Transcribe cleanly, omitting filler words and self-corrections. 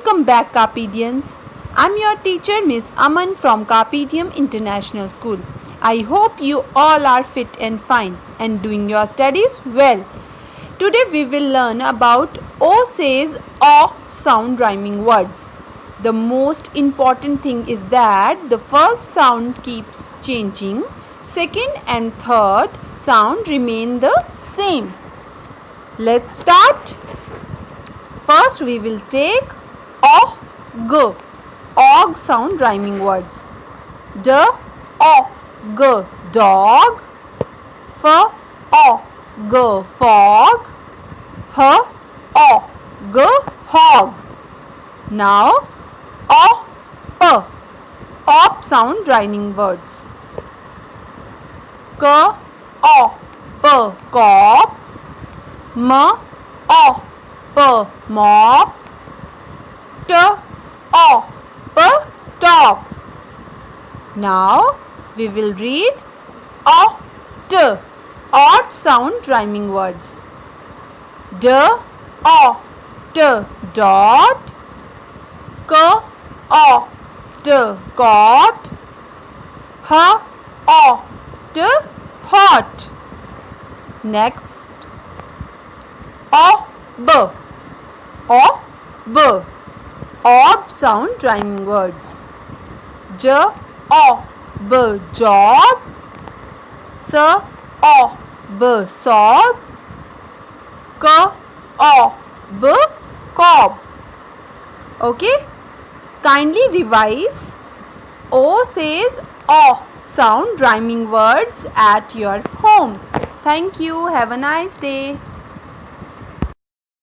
Welcome back, Carpedians. I'm your teacher, Miss Aman from Carpedium International School. I hope you all are fit and fine and doing your studies well. Today we will learn about O says O sound rhyming words. The most important thing is that the first sound keeps changing, second and third sound remain the same. Let's start. First we will take O, G, Og sound rhyming words. D, O, G, dog. F, O, G, fog. H, O, G, hog. Now O, P, op sound rhyming words. K, O, P, cop. M, O, P, mop. T, O, P, top. Now we will read O, T, odd sound rhyming words. D, O, T, dot. K, O, T, cot. H, O, T, hot. Next, O, B, O, B, ob sound rhyming words. J, O, B, job. S, O, B, sob. K, O, B, cob. Okay? Kindly revise O says O sound rhyming words at your home. Thank you. Have a nice day.